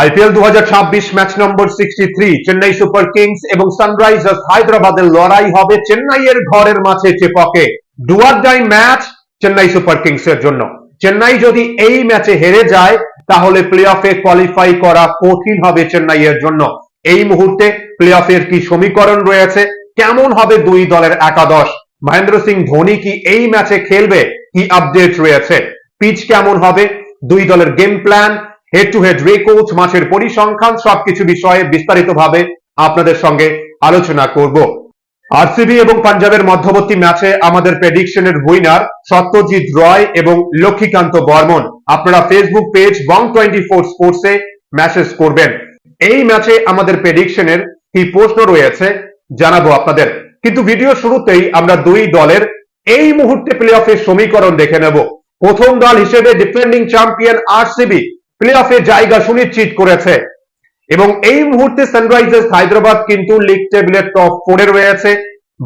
IPL 2026 match number 63 Chennai super kings এবং sunrisers হায়দ্রাবাদের লড়াই হবে চেন্নাইয়ের ঘরের মাঠে চেপকে। Do or die match Chennai super kings এর জন্য। চেন্নাই যদি এই ম্যাচে হেরে যায় তাহলে প্লে অফে কোয়ালিফাই করা কঠিন হবে চেন্নাইয়ের জন্য। এই মুহূর্তে প্লে অফের কি সমীকরণ রয়েছে, কেমন হবে দুই দলের একাদশ, মহেন্দ্র সিং ধোনি কি এই ম্যাচে খেলবে, কি আপডেট রয়েছে, পিচ কেমন হবে, দুই দলের game plan, head to head record, মাঠের পরিসংখ্যান, সবকিছু বিষয়ে বিস্তারিতভাবে আপনাদের সঙ্গে আলোচনা করব। আরসিবি এবং পাঞ্জাবের মধ্যবর্তী ম্যাচে আমাদের প্রেডিকশনের উইনার সত্যজিৎ রয় এবং লক্ষ্মীকান্ত বর্মন। আপনারা ফেসবুক পেজ বং24 স্পোর্টসে মেসেজ করবেন। এই ম্যাচে আমাদের প্রেডিকশনের কি প্রশ্ন রয়েছে জানাবো আপনাদের, কিন্তু ভিডিও শুরুতেই আমরা দুই দলের এই মুহূর্তে প্লে অফের সমীকরণ দেখে নেব। প্রথম দল হিসেবে ডিফেন্ডিং চ্যাম্পিয়ন আরসিবি প্লে অফে জায়গা সুনিশ্চিত করেছে এবং এই মুহূর্তে সানরাইজার্স হায়দ্রাবাদ কিন্তু লিগ টেবিলের টপ 4 এ রয়েছে,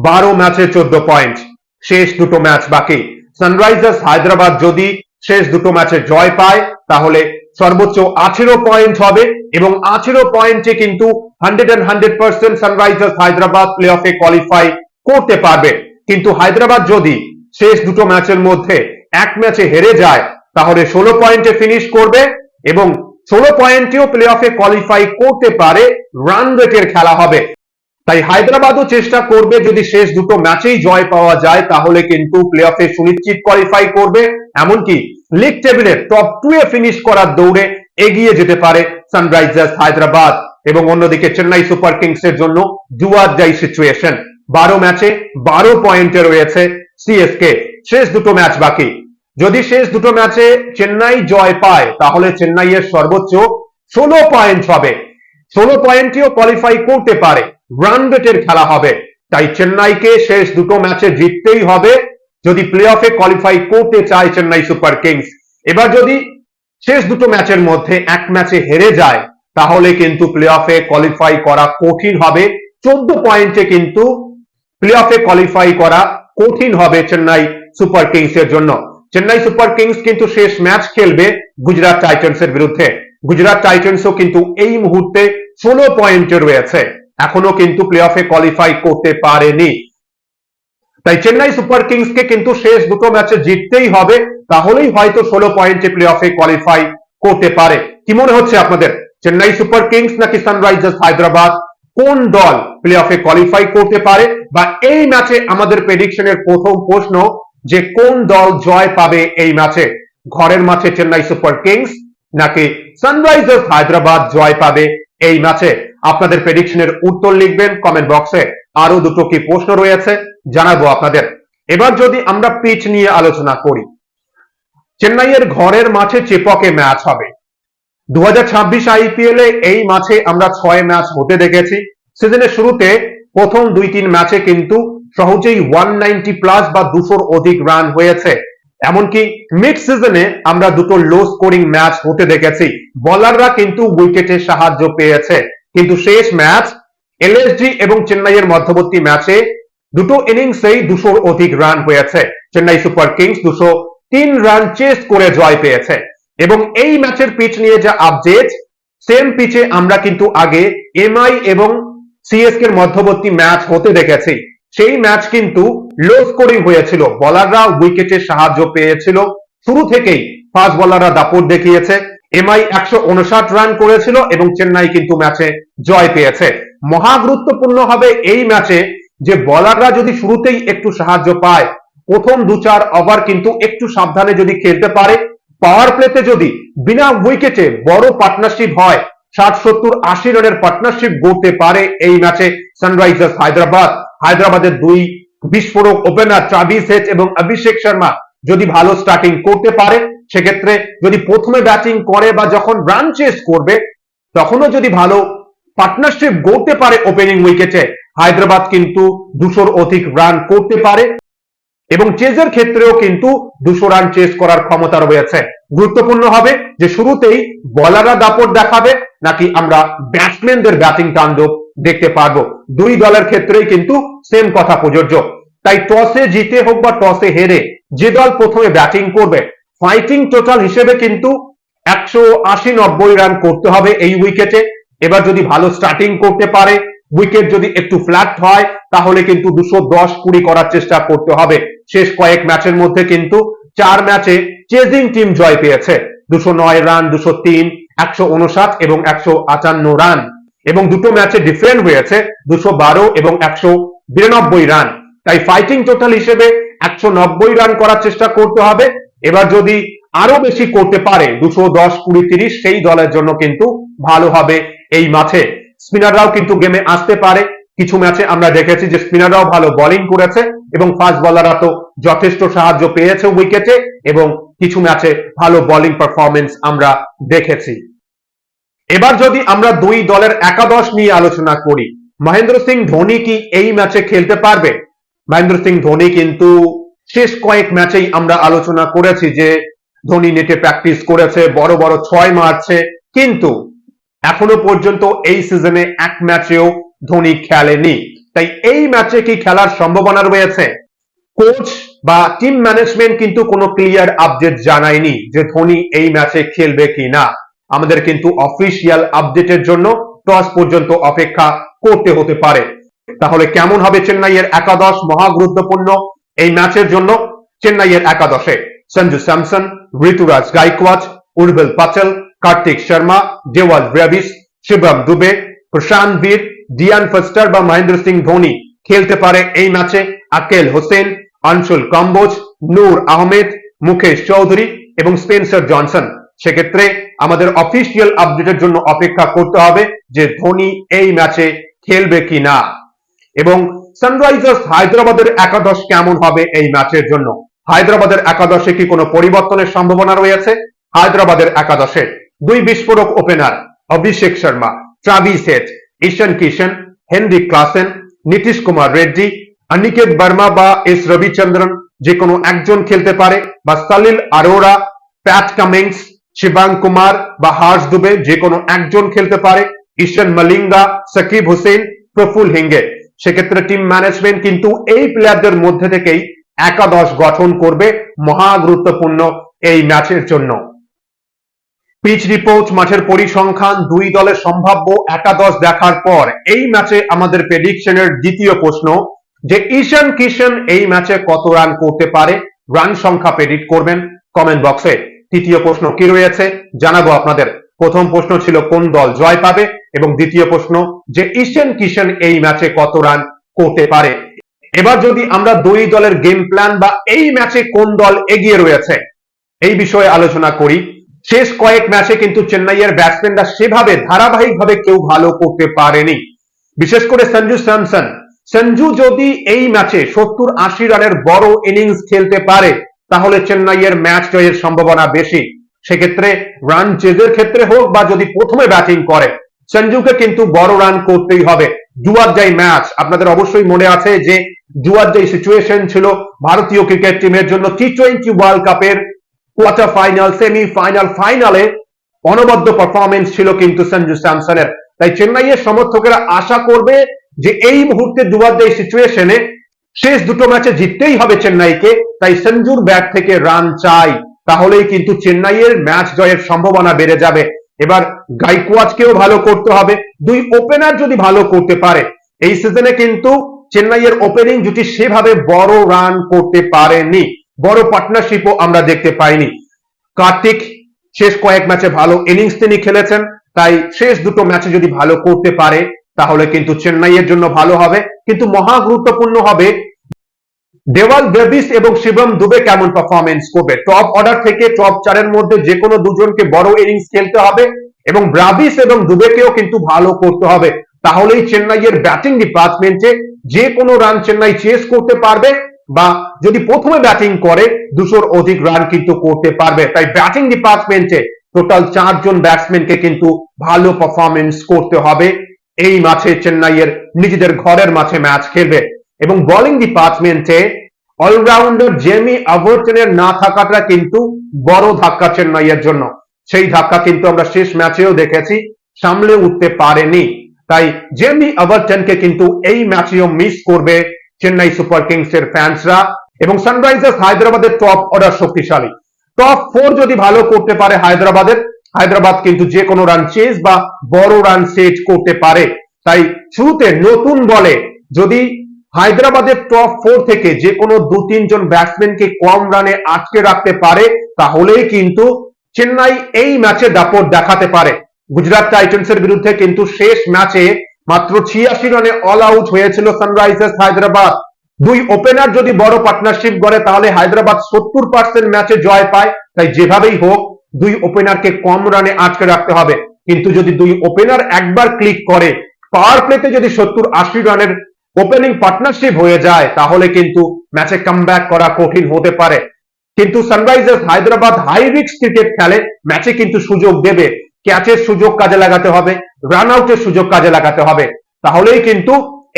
12 ম্যাচে 14 পয়েন্ট। শেষ দুটো ম্যাচ বাকি। সানরাইজার্স হায়দ্রাবাদ যদি শেষ দুটো ম্যাচে জয় পায় তাহলে সর্বোচ্চ 18 পয়েন্ট হবে এবং 18 পয়েন্টে কিন্তু 100% সানরাইজার্স হায়দ্রাবাদ প্লে অফে কোয়ালিফাই করতে পারবে। কিন্তু হায়দ্রাবাদ যদি শেষ দুটো ম্যাচের মধ্যে এক ম্যাচে হেরে যায় তাহলে 16 পয়েন্টে ফিনিশ করবে এবং 16 পয়েন্টেও প্লে অফে কোয়ালিফাই করতে পারে। রান রেটের খেলা হবে, তাই হায়দ্রাবাদও চেষ্টা করবে যদি শেষ দুটো ম্যাচেই জয় পাওয়া যায় তাহলে কিন্তু প্লে অফে সুনিশ্চিত কোয়ালিফাই করবে, এমনকি লিগ টেবিলের টপ 2 এ ফিনিশ করার দৌড়ে এগিয়ে যেতে পারে সানরাইজার্স হায়দ্রাবাদ। এবং অন্যদিকে চেন্নাই সুপার কিংস এর জন্য ডু অর ডাই সিচুয়েশন। 12 ম্যাচে 12 পয়েন্টে রয়েছে সিএসকে, শেষ দুটো ম্যাচ বাকি। যদি শেষ দুটো ম্যাচে চেন্নাই জয় পায় তাহলে চেন্নাইয়ের সর্বোচ্চ 16 পয়েন্ট হবে, 16 পয়েন্টেও কোয়ালিফাই করতে পারে। রান রেটের খেলা হবে, তাই চেন্নাইকে শেষ দুটো ম্যাচে জিততেই হবে যদি প্লে অফে কোয়ালিফাই করতে চায় চেন্নাই সুপার কিংস। এবার যদি শেষ দুটো ম্যাচের মধ্যে এক ম্যাচে হেরে যায় তাহলে কিন্তু প্লে অফে কোয়ালিফাই করা কঠিন হবে। 14 পয়েন্টে কিন্তু প্লে অফে কোয়ালিফাই করা কঠিন হবে চেন্নাই সুপার কিংস এর জন্য। চেন্নাই সুপার কিংস কিন্তু শেষ ম্যাচ খেলবে গুজরাট টাইটান্স এর বিরুদ্ধে। গুজরাট টাইটান্সও কিন্তু এই মুহূর্তে 16 পয়েন্টে রয়েছে, এখনো কিন্তু প্লে অফে কোয়ালিফাই করতে পারেনি। তাই চেন্নাই সুপার কিংসকে কিন্তু শেষ দুটো ম্যাচে জিততেই হবে, তাহলেই হয়তো 16 পয়েন্টে প্লে অফে কোয়ালিফাই করতে পারে। কি মনে হচ্ছে আপনাদের, চেন্নাই সুপার কিংস নাকি সানরাইজার্স হায়দ্রাবাদ, কোন দল প্লে অফে কোয়ালিফাই করতে পারে? বা এই ম্যাচে আমাদের প্রেডিকশনের প্রথম প্রশ্ন যে কোন দল জয় পাবে এই ম্যাচে, ঘরের মাঠে চেন্নাই সুপার কিংস নাকি সানরাইজার্স হায়দ্রাবাদ জয় পাবে এই ম্যাচে? আপনাদের প্রেডিকশনের উত্তর লিখবেন কমেন্ট বক্সে। আরো দুটো কি প্রশ্ন রয়েছে জানাবো আপনাদের। এবার যদি আমরা পিচ নিয়ে আলোচনা করি, চেন্নাইয়ের ঘরের মাঠে চেপকে ম্যাচ হবে। 2026 আইপিএল এ এই মাঠে আমরা 6 ম্যাচ হতে দেখেছি। সিজনের শুরুতে প্রথম 2-3 ম্যাচে কিন্তু সহজেই 190 প্লাস বা 200 অধিক রান হয়েছে। এমনকি মিড সিজনে আমরা দুটো লো স্কোরিং ম্যাচ হতে দেখেছি, বোলাররা কিন্তু উইকেটে সাহায্য পেয়েছে। কিন্তু শেষ ম্যাচ এলএসজি এবং চেন্নাইয়ের মধ্যবর্তী ম্যাচে দুটো ইনিংসেই 200 অধিক রান হয়েছে। Chennai super Kings 203 run chase করে জয় পেয়েছে। এবং এই ম্যাচের পিচ নিয়ে যা আপডেট, সেম পিচে আমরা কিন্তু আগে এমআই এবং সিএসকে এর মধ্যবর্তী ম্যাচ হতে দেখেছি। সেই ম্যাচ কিন্তু লো স্কোরিং হয়েছিল, বোলাররা উইকেটে সাহায্য পেয়েছিল। শুরু থেকেই ফাস্ট বোলাররা দাপট দেখিয়েছে। এমআই 159 রান করেছিল এবং চেন্নাই কিন্তু ম্যাচে জয় পেয়েছে। মহা গুরুত্বপূর্ণ হবে এই ম্যাচে যে বোলাররা যদি শুরুতেই একটু সাহায্য পায়, প্রথম 2-4 ওভার কিন্তু একটু সাবধানে যদি খেলতে পারে, পাওয়ার প্লেতে যদি বিনা উইকেটে বড় পার্টনারশিপ হয়, 60-70-80 রানের পার্টনারশিপ গড়তে পারে এই ম্যাচে সানরাইজার্স হায়দ্রাবাদ। হায়দ্রাবাদের দুই বিস্ফোরক ওপেনার ট্রাভিস হেড এবং অভিষেক শর্মা যদি ভালো স্টার্টিং করতে পারে, সেক্ষেত্রে যদি প্রথমে ব্যাটিং করে বা যখন রান চেস করবে তখনও যদি ভালো পার্টনারশিপ গড়তে পারে ওপেনিং উইকেটে, হায়দ্রাবাদ কিন্তু 200 অধিক রান করতে পারে এবং চেজের ক্ষেত্রেও কিন্তু 200 রান চেস করার ক্ষমতা রয়েছে। গুরুত্বপূর্ণ হবে যে শুরুতেই বোলাররা দাপট দেখাবে নাকি আমরা ব্যাটসম্যানদের ব্যাটিং তাণ্ডব দেখতে পারবো। দুই দলের ক্ষেত্রেই কিন্তু সেম কথা প্রযোজ্য। তাই টসে জিতে হোক বা টসে হেরে যে দল প্রথমে ব্যাটিং করবে, ফাইটিং টোটাল হিসেবে কিন্তু 180-90 রান করতে হবে এই উইকেটে। এবার যদি ভালো স্টার্টিং করতে পারে, উইকেট যদি একটু ফ্ল্যাট হয়, তাহলে কিন্তু 210-20 করার চেষ্টা করতে হবে। শেষ কয়েক ম্যাচের মধ্যে কিন্তু 4 ম্যাচে চেজিং টিম জয় পেয়েছে, 209 রান, 203, 159 এবং 158 রান, এবং দুটো ম্যাচে ডিফারেন্ট হয়েছে 212 এবং 192 রান। তাই ফাইটিং টোটাল হিসেবে 190 রান করার চেষ্টা করতে হবে। এবার যদি আরো বেশি করতে পারে, 210-20-30, সেই দলের জন্য কিন্তু ভালো হবে এই মাঠে। স্পিনাররাও কিন্তু গেমে আসতে পারে। কিছু ম্যাচে আমরা দেখেছি যে স্পিনাররাও ভালো বোলিং করেছে এবং ফাস্ট বোলাররা তো যথেষ্ট সাহায্য পেয়েছে উইকেটে, এবং কিছু ম্যাচে ভালো বোলিং পারফরমেন্স আমরা দেখেছি। এবার যদি আমরা দুই দলের একাদশ নিয়ে আলোচনা করি, মহেন্দ্র সিং ধোনি কি এই ম্যাচে খেলতে পারবে? মহেন্দ্র সিং ধোনি কিন্তু শেষ কয়েক ম্যাচেই আমরা আলোচনা করেছি যে ধোনি নেটে প্র্যাকটিস করেছে, বড় বড় 6 মারছে, কিন্তু এখনো পর্যন্ত এই সিজনে এক ম্যাচেও ধোনি খেলেনি। তাই এই ম্যাচে কি খেলার সম্ভাবনা রয়েছে? কোচ বা টিম ম্যানেজমেন্ট কিন্তু কোনো ক্লিয়ার আপডেট জানায়নি যে ধোনি এই ম্যাচে খেলবে কি না। আমাদের কিন্তু অফিসিয়াল আপডেটের জন্য টস পর্যন্ত অপেক্ষা করতে হতে পারে। তাহলে কেমন হবে চেন্নাইয়ের একাদশ? মহা গুরুত্বপূর্ণ এই ম্যাচের জন্য চেন্নাইয়ের একাদশে সঞ্জু স্যামসন, ঋতুরাজ গাইকোয়াড, উর্বিল পাটেল, কার্তিক শর্মা, ডেওয়াল ব্রেভিস, শিবম দুবে, প্রশান্ত বীর, ডিয়ান ফস্টার বা মহেন্দ্র সিং ধোনি খেলতে পারে এই ম্যাচে। আকেল হোসেন, আনসুল কম্বোজ, নূর আহমেদ, মুকেশ চৌধুরী এবং স্পেন্সার জনসন। সেক্ষেত্রে আমাদের অফিসিয়াল আপডেটের জন্য অপেক্ষা করতে হবে যে ধোনি এই ম্যাচে খেলবে কিনা। এবং সানরাইজার্স হায়দ্রাবাদের একাদশ কেমন হবে এই ম্যাচের জন্য? হায়দ্রাবাদের একাদশে কি কোনো পরিবর্তনের সম্ভাবনা রয়েছে? হায়দ্রাবাদের একাদশে দুই বিস্ফোরক opener Abhishek Sharma, Travis head, ঈশান কিশন, হেনরি ক্লাসেন, নীতিশ কুমার রেড্ডি, অনিকেত বর্মা বা এস রবিচন্দ্রন যে কোনো একজন খেলতে পারে, বা সলিল আরোরা, প্যাট কামিংস, শিবাঙ্গ কুমার বা হার্ষ দুবে যে কোনো একজন খেলতে পারে, ঈশান মলিঙ্গা, সাকিব হোসেন, প্রফুল হিঙ্গে। সেক্ষেত্রে টিম ম্যানেজমেন্ট কিন্তু এই প্লেয়ারদের মধ্যে থেকেই একাদশ গঠন করবে মহা গুরুত্বপূর্ণ এই ম্যাচের জন্য। পিচ রিপোর্ট, মাঠের পরিসংখ্যান, দুই দলের সম্ভাব্য একাদশ দেখার পর এই ম্যাচে আমাদের প্রেডিকশনের দ্বিতীয় প্রশ্ন যে ঈশান কিশন এই ম্যাচে কত রান করতে পারে? রান সংখ্যা প্রেডিক্ট করবেন কমেন্ট বক্সে। তৃতীয় প্রশ্ন কি রয়েছে জানাবো আপনাদের। প্রথম প্রশ্ন ছিল কোন দল জয় পাবে, এবং দ্বিতীয় প্রশ্ন যে ঈশান কিশন এই ম্যাচে কত রান করতে পারে। এবার যদি আমরা দুই দলের গেম প্ল্যান বা এই ম্যাচে কোন দল এগিয়ে রয়েছে এই বিষয়ে আলোচনা করি। শেষ কয়েক ম্যাচে কিন্তু চেন্নাইয়ের ব্যাটসম্যানরা সেভাবে ধারাবাহিকভাবে কেউ ভালো করতে পারেনি, বিশেষ করে সঞ্জু স্যামসন। সঞ্জু যদি এই ম্যাচে 70-80 রানের বড় ইনিংস খেলতে পারে, তাহলে চেন্নাইয়ের ম্যাচ জয়ের সম্ভাবনা বেশি। সেক্ষেত্রে রান চেজের ক্ষেত্রে হোক বা যদি প্রথমে ব্যাটিং করে, সঞ্জুকে কিন্তু বড় রান করতেই হবে। ডুয়ারজাই ম্যাচ আপনাদের অবশ্যই মনে আছে যে ডুয়ারজাই সিচুয়েশন ছিল ভারতীয় ক্রিকেট টিমের জন্য টি20 ওয়ার্ল্ড কাপের কোয়ার্টার ফাইনাল, সেমিফাইনাল, ফাইনালে অনবদ্য পারফরমেন্স ছিল কিন্তু সঞ্জু স্যামসনের। তাই চেন্নাইয়ের সমর্থকেরা আশা করবে যে এই মুহূর্তে ডুয়ারজাই সিচুয়েশনে শেষ দুটো ম্যাচে জিততেই হবে চেন্নাইকে। তাই সঞ্জুর ব্যাট থেকে রান চাই, তাহলেই কিন্তু চেন্নাইয়ের ম্যাচ জয়ের সম্ভাবনা বেড়ে যাবে। এবার গাইকোয়াডকেও ভালো করতে হবে। দুই ওপেনার যদি ভালো করতে পারে, এই সিজনে কিন্তু চেন্নাইয়ের ওপেনিং জুটি সেভাবে বড় রান করতে পারেনি, বড় পার্টনারশিপও আমরা দেখতে পাইনি। কার্তিক শেষ কয়েক ম্যাচে ভালো ইনিংস তিনি খেলেছেন, তাই শেষ দুটো ম্যাচে যদি ভালো করতে পারে তাহলে কিন্তু চেন্নাইয়ের জন্য ভালো হবে। কিন্তু মহা গুরুত্বপূর্ণ হবে ডেওয়াল ব্রেভিস এবং শিবম দুবে কেমন পারফরমেন্স করবে। টপ অর্ডার থেকে টপ 4 এর মধ্যে যে কোনো দুজনকে বড় ইনিংস খেলতে হবে, এবং ব্রাভিস এবং দুবেকেও কিন্তু ভালো করতে হবে। তাহলেই চেন্নাইয়ের ব্যাটিং ডিপার্টমেন্টে যে কোনো রান চেন্নাই চেস করতে পারবে, বা যদি প্রথমে ব্যাটিং করে 200-র অধিক রান কিন্তু করতে পারবে। তাই ব্যাটিং ডিপার্টমেন্টে টোটাল 4 জন ব্যাটসম্যানকে কিন্তু ভালো পারফরমেন্স করতে হবে এই ম্যাচে। চেন্নাইয়ের নিজেদের ঘরের মাঠে ম্যাচ খেলবে, এবং বোলিং ডিপার্টমেন্টে অলরাউন্ডার জেমি আভারটনের না থাকাটা কিন্তু বড় ধাক্কা চেন্নাইয়ের জন্য। সেই ধাক্কা কিন্তু আমরা শেষ ম্যাচেও দেখেছি, সামলে উঠতে পারেনি। তাই জেমি আভারটনকে কিন্তু এই ম্যাচেও মিস করবে চেন্নাই সুপার কিংস এর ফ্যান্সরা। এবং সানরাইজার্স হায়দ্রাবাদের টপ অর্ডার শক্তিশালী, টপ 4 যদি ভালো করতে পারে হায়দ্রাবাদের, হায়দ্রাবাদ কিন্তু যে কোনো রান চেজ বা বড় রান সেট করতে পারে। তাই শুরুতে নতুন বলে যদি হায়দ্রাবাদের টপ 4 থেকে যে কোনো 2-3 জন ব্যাটসম্যানকে কম রানে আটকে রাখতে পারে, তাহলেই কিন্তু চেন্নাই এই ম্যাচে দাপট দেখাতে পারে। গুজরাট টাইটান্সের বিরুদ্ধে কিন্তু শেষ ম্যাচে মাত্র 86 রানে অল আউট হয়েছিল সানরাইজার্স হায়দ্রাবাদ। দুই ওপেনার যদি বড় পার্টনারশিপ গড়ে তাহলে হায়দ্রাবাদ 70% ম্যাচে জয় পায়। তাই যেভাবেই হোক দুই ওপেনারকে কম রানে আটকে রাখতে হবে। কিন্তু যদি দুই ওপেনার একবার ক্লিক করে, পাওয়ার প্লেতে যদি 70-80 রানের ওপেনিং পার্টনারশিপ হয়ে যায়, তাহলে কিন্তু ম্যাচে কামব্যাক করা কঠিন হতে পারে। কিন্তু Sunrisers Hyderabad high risk cricket খেলে, ম্যাচে কিন্তু সুযোগ দেবে। ক্যাচের সুযোগ কাজে লাগাতে হবে, রান আউটের সুযোগ কাজে লাগাতে হবে, তাহলেই কিন্তু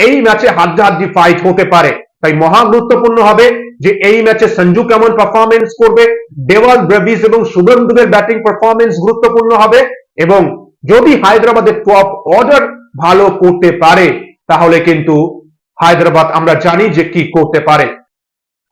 এই ম্যাচে হাড্ডাহাড্ডি ফাইট হতে পারে। তাই মহা গুরুত্বপূর্ণ হবে যে এই ম্যাচে সঞ্জু কেমন পারফরমেন্স করবে, দেওয়ান ব্রেভিস এবং শুভেন্দুদের ব্যাটিং পারফরমেন্স গুরুত্বপূর্ণ হবে। এবং যদি হায়দ্রাবাদের টপ অর্ডার ভালো করতে পারে, তাহলে কিন্তু হায়দ্রাবাদ আমরা জানি যে কি করতে পারে।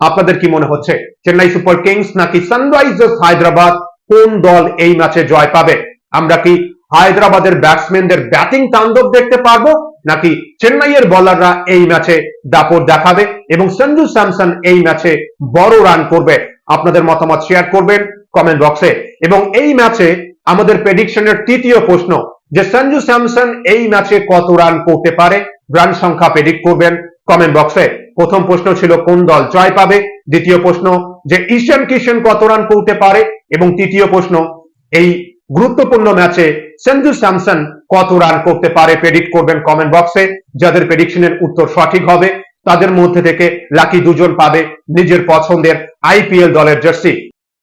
আপনাদের কি মনে হচ্ছে, চেন্নাই সুপার কিংস নাকি সানরাইজার্স হায়দ্রাবাদ, কোন দল এই ম্যাচে জয় পাবে? আমরা কি হায়দ্রাবাদের ব্যাটসম্যানদের ব্যাটিং তাণ্ডব দেখতে পারবো, নাকি চেন্নাইয়ের বোলাররা এই ম্যাচে দাপট দেখাবে এবং সঞ্জু স্যামসন এই ম্যাচে বড় রান করবে? আপনাদের মতামত শেয়ার করবেন কমেন্ট বক্সে। এবং এই ম্যাচে আমাদের প্রেডিকশনের তৃতীয় প্রশ্ন, যে সঞ্জু স্যামসন এই ম্যাচে কত রান করতে পারে, রান সংখ্যা প্রেডিক্ট করবেন কমেন্ট বক্সে। প্রথম প্রশ্ন ছিল কোন দল জয় পাবে, দ্বিতীয় প্রশ্ন যে ঈশান কিশন কত রান করতে পারে, এবং তৃতীয় প্রশ্ন এই গুরুত্বপূর্ণ ম্যাচে সঞ্জু স্যামসন কত রান করতে পারে, প্রেডিক্ট করবেন কমেন্ট বক্সে। যাদের প্রেডিকশনের উত্তর সঠিক হবে তাদের মধ্যে থেকে লাকি দুজন পাবে নিজের পছন্দের আইপিএল দলের জার্সি।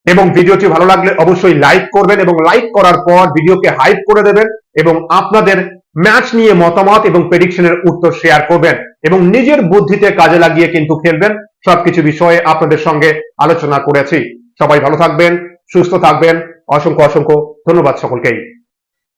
এবং ভিডিওটি ভালো লাগলে অবশ্যই লাইক করবেন, এবং লাইক করার পর ভিডিওকে হাইপ করে দেবেন, এবং আপনাদের ম্যাচ নিয়ে মতামত এবং প্রেডিকশনের উত্তর শেয়ার করবেন, এবং নিজের বুদ্ধিতে কাজে লাগিয়ে কিন্তু খেলবেন। সবকিছু বিষয়ে আপনাদের সঙ্গে আলোচনা করেছি। সবাই ভালো থাকবেন, সুস্থ থাকবেন। অসংখ্য অসংখ্য ধন্যবাদ সকলকেই।